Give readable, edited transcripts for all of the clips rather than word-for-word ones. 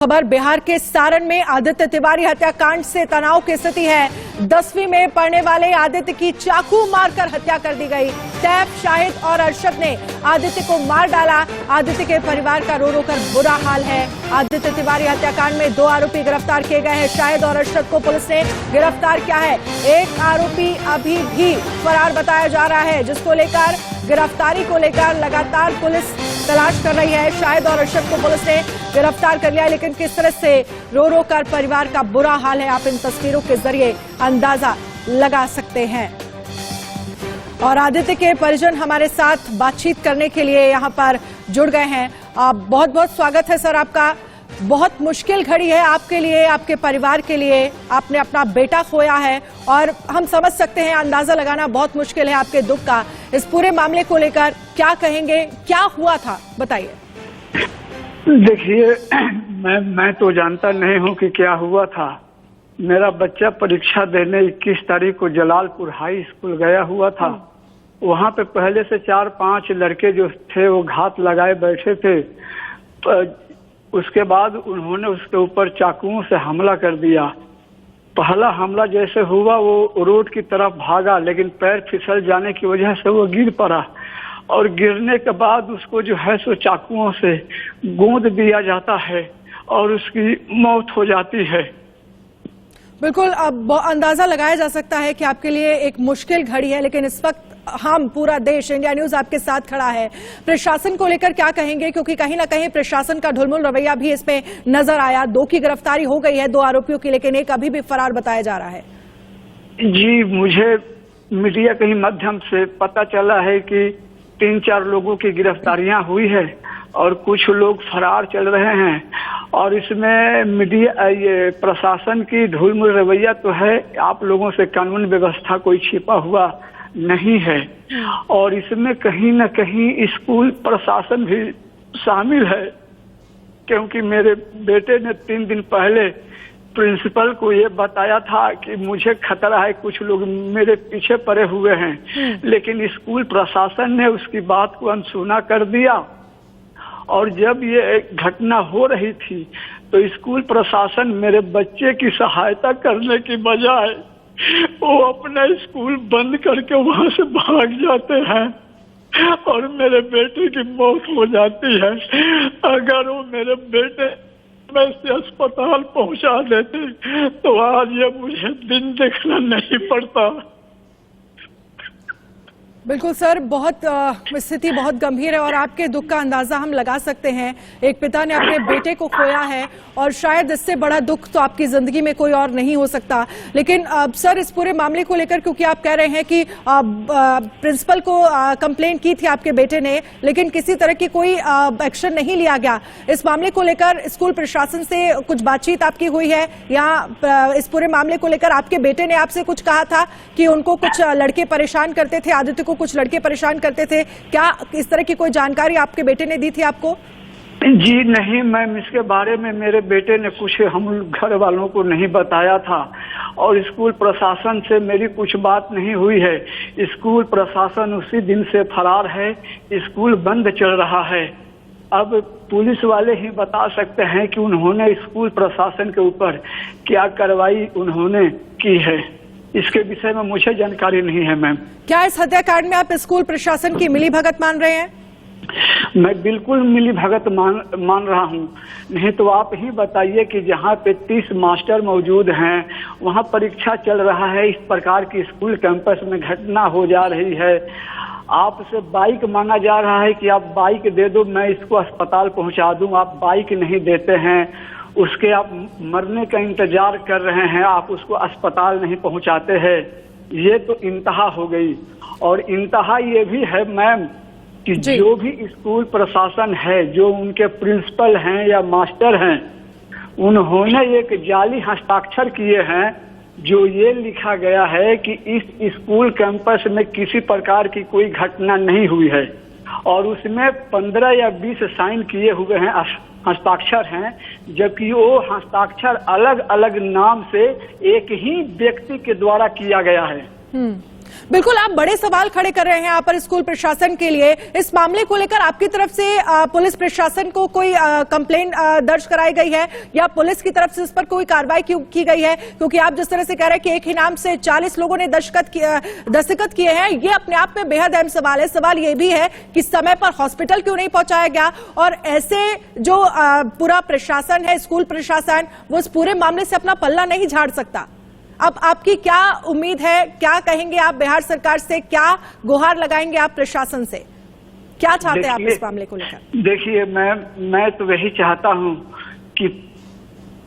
खबर बिहार के सारण में आदित्य तिवारी हत्याकांड से तनाव की स्थिति है। 10वीं में पढ़ने वाले आदित्य की चाकू मारकर हत्या कर दी गई। तैफ, शाहिद और अरशद ने आदित्य को मार डाला। आदित्य के परिवार का रो रो कर बुरा हाल है। आदित्य तिवारी हत्याकांड में 2 आरोपी गिरफ्तार किए गए हैं। शाहिद और अरशद को पुलिस ने गिरफ्तार किया है। एक आरोपी अभी भी फरार बताया जा रहा है, जिसको लेकर गिरफ्तारी को लेकर लगातार पुलिस तलाश कर रही है। शाहिद और अरशद को पुलिस ने गिरफ्तार कर लिया, लेकिन किस तरह से रो रो कर परिवार का बुरा हाल है, आप इन तस्वीरों के जरिए अंदाजा लगा सकते हैं। और आदित्य के परिजन हमारे साथ बातचीत करने के लिए यहां पर जुड़ गए हैं। बहुत बहुत स्वागत है सर आपका। बहुत मुश्किल घड़ी है आपके लिए, आपके परिवार के लिए। आपने अपना बेटा खोया है और हम समझ सकते हैं, अंदाजा लगाना बहुत मुश्किल है आपके दुख का। इस पूरे मामले को लेकर क्या कहेंगे, क्या हुआ था, बताइए। देखिए, मैं तो जानता नहीं हूं कि क्या हुआ था। मेरा बच्चा परीक्षा देने 21 तारीख को जलालपुर हाई स्कूल गया हुआ था। वहां पे पहले से 4-5 लड़के जो थे वो घात लगाए बैठे थे। उसके बाद उन्होंने उसके ऊपर चाकुओं से हमला कर दिया। पहला हमला जैसे हुआ वो रोड की तरफ भागा, लेकिन पैर फिसल जाने की वजह से वो गिर पड़ा और गिरने के बाद उसको जो है सो चाकुओं से गोंद दिया जाता है और उसकी मौत हो जाती है। बिल्कुल, अब अंदाजा लगाया जा सकता है कि आपके लिए एक मुश्किल घड़ी है, लेकिन इस वक्त हम पूरा देश, इंडिया न्यूज आपके साथ खड़ा है। प्रशासन को लेकर क्या कहेंगे, क्योंकि कहीं ना कहीं प्रशासन का ढुलमुल रवैया भी इसमें नजर आया। 2 की गिरफ्तारी हो गई है, 2 आरोपियों की, लेकिन एक अभी भी फरार बताया जा रहा है। जी, मुझे मीडिया के माध्यम से पता चला है कि 3-4 लोगों की गिरफ्तारियां हुई है और कुछ लोग फरार चल रहे हैं। और इसमें मीडिया, ये प्रशासन की ढुलमुल रवैया तो है, आप लोगों से कानून व्यवस्था कोई छिपा हुआ नहीं है। और इसमें कहीं न कहीं स्कूल प्रशासन भी शामिल है, क्योंकि मेरे बेटे ने 3 दिन पहले प्रिंसिपल को ये बताया था कि मुझे खतरा है, कुछ लोग मेरे पीछे पड़े हुए हैं। लेकिन स्कूल प्रशासन ने उसकी बात को अनसुना कर दिया। और जब ये घटना हो रही थी तो स्कूल प्रशासन मेरे बच्चे की सहायता करने की बजाय वो अपना स्कूल बंद करके वहां से भाग जाते हैं और मेरे बेटे की मौत हो जाती है। अगर वो मेरे बेटे में से अस्पताल पहुंचा देते तो आज ये मुझे दिन देखना नहीं पड़ता। बिल्कुल सर, बहुत स्थिति बहुत गंभीर है और आपके दुख का अंदाजा हम लगा सकते हैं। एक पिता ने अपने बेटे को खोया है और शायद इससे बड़ा दुख तो आपकी जिंदगी में कोई और नहीं हो सकता। लेकिन सर, इस पूरे मामले को लेकर, क्योंकि आप कह रहे हैं कि प्रिंसिपल को कंप्लेन की थी आपके बेटे ने, लेकिन किसी तरह की कोई एक्शन नहीं लिया गया। इस मामले को लेकर स्कूल प्रशासन से कुछ बातचीत आपकी हुई है, या इस पूरे मामले को लेकर आपके बेटे ने आपसे कुछ कहा था कि उनको कुछ लड़के परेशान करते थे, आदित्य को कुछ लड़के परेशान करते थे? क्या इस तरह की कोई जानकारी आपके बेटे ने दी थी आपको? जी नहीं मैम, इसके बारे में मेरे बेटे ने कुछ हम घर वालों को नहीं बताया था और स्कूल प्रशासन से मेरी कुछ बात नहीं हुई है। स्कूल प्रशासन उसी दिन से फरार है, स्कूल बंद चल रहा है। अब पुलिस वाले ही बता सकते हैं कि उन्होंने स्कूल प्रशासन के ऊपर क्या कार्रवाई उन्होंने की है। इसके विषय में मुझे जानकारी नहीं है मैम। क्या इस हत्याकांड में आप स्कूल प्रशासन की मिलीभगत मान रहे हैं? मैं बिल्कुल मिलीभगत मान रहा हूं। नहीं तो आप ही बताइए कि जहां पे 30 मास्टर मौजूद हैं, वहां परीक्षा चल रहा है, इस प्रकार की स्कूल कैंपस में घटना हो जा रही है। आपसे बाइक मांगा जा रहा है कि आप बाइक दे दो, मैं इसको अस्पताल पहुंचा दूं। आप बाइक नहीं देते हैं, उसके आप मरने का इंतजार कर रहे हैं, आप उसको अस्पताल नहीं पहुंचाते हैं। ये तो इंतहा हो गई। और इंतहा ये भी है मैम कि जो भी स्कूल प्रशासन है, जो उनके प्रिंसिपल हैं या मास्टर हैं, उन्होंने एक जाली हस्ताक्षर किए हैं जो ये लिखा गया है कि इस स्कूल कैंपस में किसी प्रकार की कोई घटना नहीं हुई है। और उसमें 15 या 20 साइन किए हुए हैं, हस्ताक्षर हैं, जबकि वो हस्ताक्षर अलग अलग नाम से एक ही व्यक्ति के द्वारा किया गया है। बिल्कुल, आप बड़े सवाल खड़े कर रहे हैं यहाँ पर स्कूल प्रशासन के लिए। इस मामले को लेकर आपकी तरफ से पुलिस प्रशासन को कोई कंप्लेंट दर्ज कराई गई है या पुलिस की तरफ से इस पर कोई कार्रवाई की गई है? क्योंकि आप जिस तरह से कह रहे हैं कि एक ही नाम से 40 लोगों ने दस्तखत किए हैं, ये अपने आप में बेहद अहम सवाल है। सवाल ये भी है कि समय पर हॉस्पिटल क्यों नहीं पहुंचाया गया, और ऐसे जो पूरा प्रशासन है, स्कूल प्रशासन, वो इस पूरे मामले से अपना पल्ला नहीं झाड़ सकता। अब आपकी क्या उम्मीद है, क्या कहेंगे आप बिहार सरकार से, क्या गुहार लगाएंगे आप प्रशासन से, क्या चाहते हैं आप इस मामले को लेकर? देखिए, मैं तो वही चाहता हूं कि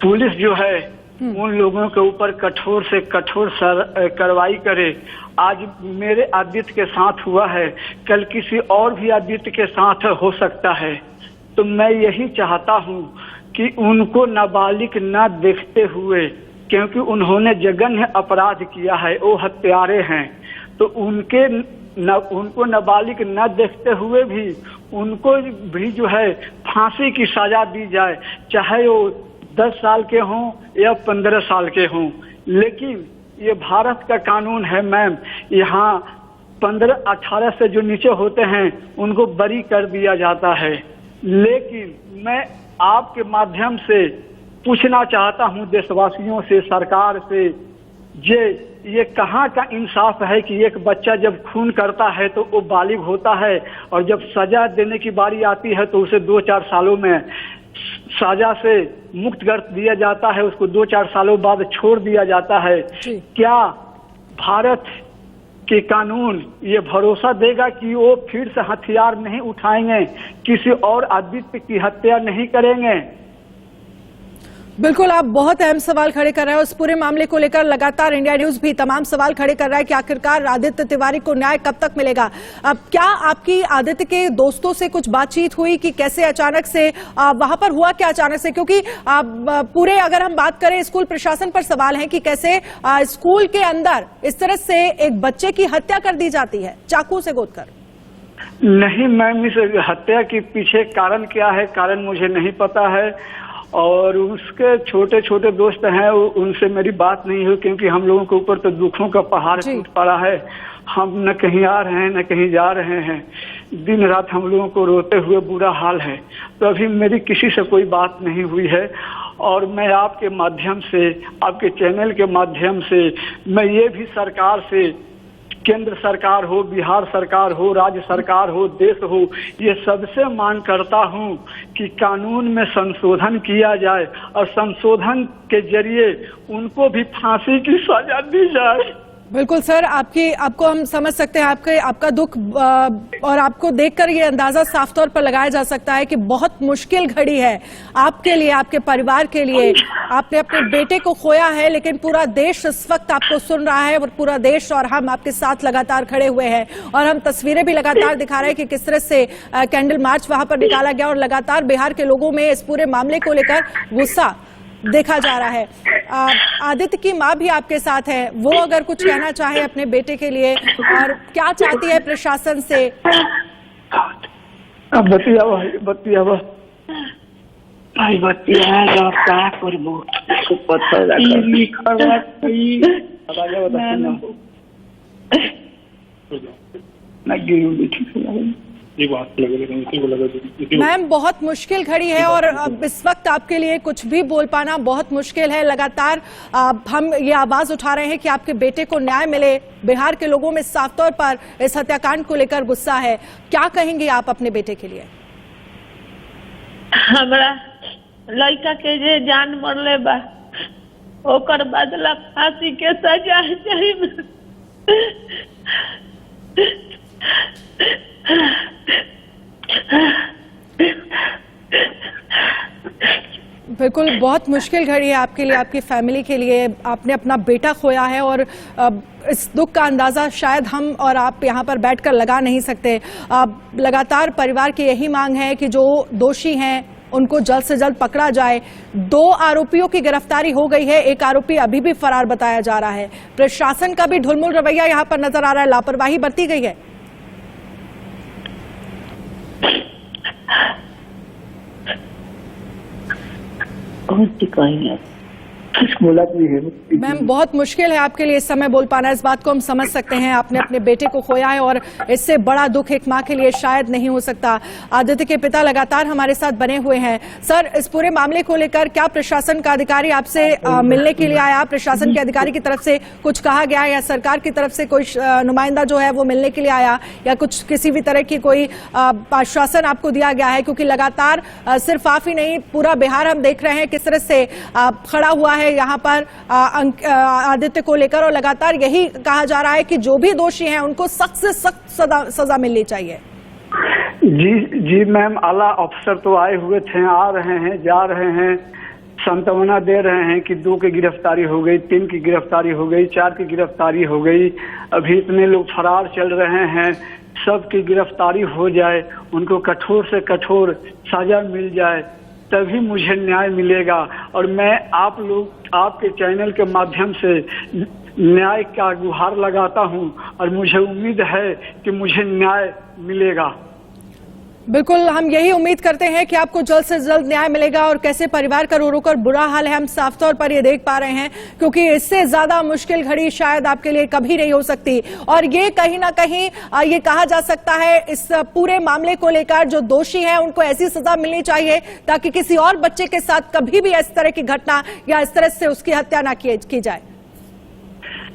पुलिस जो है उन लोगों के ऊपर कठोर से कठोर कार्रवाई करे। आज मेरे आदित्य के साथ हुआ है, कल किसी और भी आदित्य के साथ हो सकता है। तो मैं यही चाहता हूं कि उनको नाबालिग न देखते हुए, क्योंकि उन्होंने जघन्य अपराध किया है, वो हत्यारे हैं, तो उनको नाबालिग न देखते हुए भी उनको भी जो है फांसी की सजा दी जाए, चाहे वो 10 साल के हों या 15 साल के हों। लेकिन ये भारत का कानून है मैम, यहाँ 15-18 से जो नीचे होते हैं उनको बरी कर दिया जाता है। लेकिन मैं आपके माध्यम से पूछना चाहता हूं देशवासियों से, सरकार से, ये कहाँ का इंसाफ है कि एक बच्चा जब खून करता है तो वो बालिग होता है, और जब सजा देने की बारी आती है तो उसे 2-4 सालों में सजा से मुक्त कर दिया जाता है, उसको 2-4 सालों बाद छोड़ दिया जाता है। क्या भारत के कानून ये भरोसा देगा कि वो फिर से हथियार नहीं उठाएंगे, किसी और आदित्य की हत्या नहीं करेंगे? बिल्कुल, आप बहुत अहम सवाल खड़े कर रहे हैं। उस पूरे मामले को लेकर लगातार इंडिया न्यूज भी तमाम सवाल खड़े कर रहा है कि आखिरकार आदित्य तिवारी को न्याय कब तक मिलेगा। अब क्या आपकी आदित्य के दोस्तों से कुछ बातचीत हुई कि कैसे अचानक से वहां पर हुआ, क्या अचानक से? क्योंकि पूरे अगर हम बात करें, स्कूल प्रशासन पर सवाल है कि कैसे स्कूल के अंदर इस तरह से एक बच्चे की हत्या कर दी जाती है चाकू से गोदकर। नहीं मैम, इस हत्या के पीछे कारण क्या है, कारण मुझे नहीं पता है, और उसके छोटे छोटे दोस्त हैं, उनसे मेरी बात नहीं हुई, क्योंकि हम लोगों के ऊपर तो दुखों का पहाड़ टूट पड़ा है। हम न कहीं आ रहे हैं न कहीं जा रहे हैं, दिन रात हम लोगों को रोते हुए बुरा हाल है। तो अभी मेरी किसी से कोई बात नहीं हुई है, और मैं आपके माध्यम से, आपके चैनल के माध्यम से, मैं ये भी सरकार से, केंद्र सरकार हो, बिहार सरकार हो, राज्य सरकार हो, देश हो, ये सबसे मांग करता हूं कि कानून में संशोधन किया जाए, और संशोधन के जरिए उनको भी फांसी की सजा दी जाए। बिल्कुल सर, आपको हम समझ सकते हैं, आपका दुख, और आपको देखकर ये अंदाजा साफ तौर पर लगाया जा सकता है कि बहुत मुश्किल घड़ी है आपके लिए, आपके परिवार के लिए। आपने अपने बेटे को खोया है, लेकिन पूरा देश इस वक्त आपको सुन रहा है, और पूरा देश और हम आपके साथ लगातार खड़े हुए हैं, और हम तस्वीरें भी लगातार दिखा रहे हैं कि किस तरह से कैंडल मार्च वहां पर निकाला गया, और लगातार बिहार के लोगों में इस पूरे मामले को लेकर गुस्सा देखा जा रहा है। आदित्य की मां भी आपके साथ है, वो अगर कुछ कहना चाहे अपने बेटे के लिए, और क्या चाहती है प्रशासन से? बतिया भाई बतिया क्या करबो पता मैम, बहुत मुश्किल घड़ी है, और अब इस वक्त आपके लिए कुछ भी बोल पाना बहुत मुश्किल है। लगातार हम ये आवाज उठा रहे हैं कि आपके बेटे को न्याय मिले। बिहार के लोगों में साफ तौर पर इस हत्याकांड को लेकर गुस्सा है। क्या कहेंगे आप अपने बेटे के लिए? हमरा लड़का के जे जान मरले बा, ओकर बदला फांसी के सजा चाहिए। बिल्कुल, बहुत मुश्किल घड़ी है आपके लिए, आपकी फैमिली के लिए। आपने अपना बेटा खोया है, और इस दुख का अंदाजा शायद हम और आप यहाँ पर बैठकर लगा नहीं सकते। लगातार परिवार की यही मांग है कि जो दोषी हैं उनको जल्द से जल्द पकड़ा जाए। 2 आरोपियों की गिरफ्तारी हो गई है, एक आरोपी अभी भी फरार बताया जा रहा है। प्रशासन का भी ढुलमुल रवैया यहाँ पर नजर आ रहा है, लापरवाही बरती गई है। बोला नहीं है मैम, बहुत मुश्किल है आपके लिए इस समय बोल पाना, इस बात को हम समझ सकते हैं। आपने अपने बेटे को खोया है और इससे बड़ा दुख एक माँ के लिए शायद नहीं हो सकता। आदित्य के पिता लगातार हमारे साथ बने हुए हैं। सर, इस पूरे मामले को लेकर क्या प्रशासन का अधिकारी आपसे मिलने के लिए आया? प्रशासन के अधिकारी की तरफ से कुछ कहा गया या सरकार की तरफ से कोई नुमाइंदा जो है वो मिलने के लिए आया, या कुछ किसी भी तरह की कोई आश्वासन आपको दिया गया है? क्योंकि लगातार सिर्फ आप ही नहीं, पूरा बिहार हम देख रहे हैं किस तरह से खड़ा हुआ है यहाँ पर आदित्य को लेकर, और लगातार यही कहा जा रहा है कि जो भी दोषी हैं उनको सख्त से सख्त सजा मिलनी चाहिए। जी मैम, आला अफसर तो आए हुए थे, आ रहे हैं, जा रहे हैं, सांत्वना दे रहे हैं कि 2 की गिरफ्तारी हो गई, 3 की गिरफ्तारी हो गई, 4 की गिरफ्तारी हो गई, अभी इतने लोग फरार चल रहे हैं, सबकी गिरफ्तारी हो जाए, उनको कठोर से कठोर सजा मिल जाए, तभी मुझे न्याय मिलेगा। और मैं आप लोग, आपके चैनल के माध्यम से न्याय का गुहार लगाता हूं और मुझे उम्मीद है कि मुझे न्याय मिलेगा। बिल्कुल, हम यही उम्मीद करते हैं कि आपको जल्द से जल्द न्याय मिलेगा। और कैसे परिवार का रो रो कर बुरा हाल है हम साफ तौर पर ये देख पा रहे हैं, क्योंकि इससे ज्यादा मुश्किल घड़ी शायद आपके लिए कभी नहीं हो सकती। और ये कहीं ना कहीं ये कहा जा सकता है, इस पूरे मामले को लेकर जो दोषी हैं उनको ऐसी सजा मिलनी चाहिए ताकि किसी और बच्चे के साथ कभी भी इस तरह की घटना या इस तरह से उसकी हत्या ना की जाए।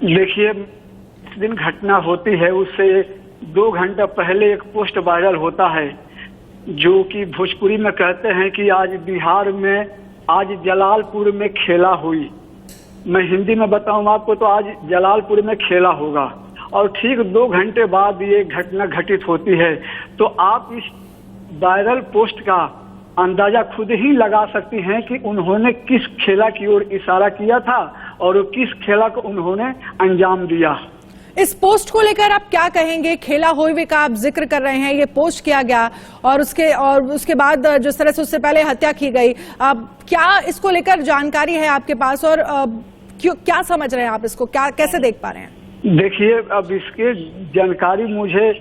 देखिए, जिस दिन घटना होती है उससे 2 घंटा पहले एक पोस्ट वायरल होता है जो कि भोजपुरी में कहते हैं कि आज बिहार में, आज जलालपुर में खेला हुई। मैं हिंदी में बताऊं आपको तो आज जलालपुर में खेला होगा, और ठीक 2 घंटे बाद ये घटना घटित होती है। तो आप इस वायरल पोस्ट का अंदाजा खुद ही लगा सकती हैं कि उन्होंने किस खेला की ओर इशारा किया था और किस खेला को उन्होंने अंजाम दिया। इस पोस्ट को लेकर आप क्या कहेंगे? खेला हुए का आप जिक्र कर रहे हैं, ये पोस्ट किया गया और उसके बाद जिस तरह से उससे पहले हत्या की गई, क्या इसको लेकर जानकारी है आपके पास, और क्या समझ रहे हैं आप इसको, क्या कैसे देख पा रहे हैं? देखिए, अब इसके जानकारी मुझे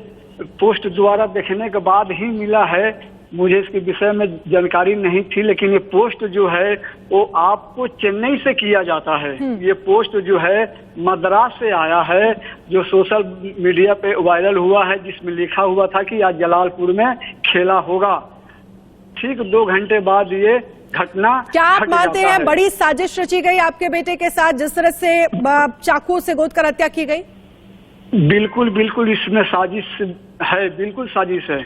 पोस्ट द्वारा देखने के बाद ही मिला है, मुझे इसके विषय में जानकारी नहीं थी। लेकिन ये पोस्ट जो है वो आपको चेन्नई से किया जाता है। ये पोस्ट जो है मद्रास से आया है, जो सोशल मीडिया पे वायरल हुआ है, जिसमें लिखा हुआ था कि आज जलालपुर में खेला होगा। ठीक 2 घंटे बाद ये घटना। क्या आप मानते हैं बड़ी साजिश रची गई आपके बेटे के साथ, जिस तरह से चाकू से गोदकर हत्या की गई? बिल्कुल बिल्कुल, इसमें साजिश है, बिल्कुल साजिश है।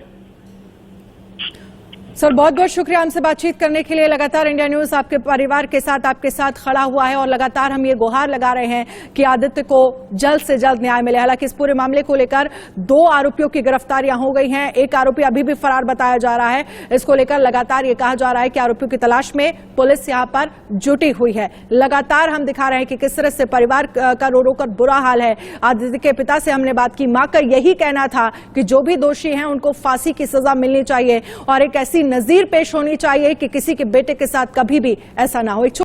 सर, बहुत बहुत शुक्रिया हमसे बातचीत करने के लिए। लगातार इंडिया न्यूज आपके परिवार के साथ, आपके साथ खड़ा हुआ है और लगातार हम ये गुहार लगा रहे हैं कि आदित्य को जल्द से जल्द न्याय मिले। हालांकि इस पूरे मामले को लेकर 2 आरोपियों की गिरफ्तारियां हो गई हैं, एक आरोपी अभी भी फरार बताया जा रहा है। इसको लेकर लगातार ये कहा जा रहा है कि आरोपियों की तलाश में पुलिस यहां पर जुटी हुई है। लगातार हम दिखा रहे हैं कि किस तरह से परिवार का रो रो कर बुरा हाल है। आदित्य के पिता से हमने बात की, मां का यही कहना था कि जो भी दोषी हैं उनको फांसी की सजा मिलनी चाहिए और एक ऐसी नजीर पेश होनी चाहिए कि किसी के बेटे के साथ कभी भी ऐसा ना हो।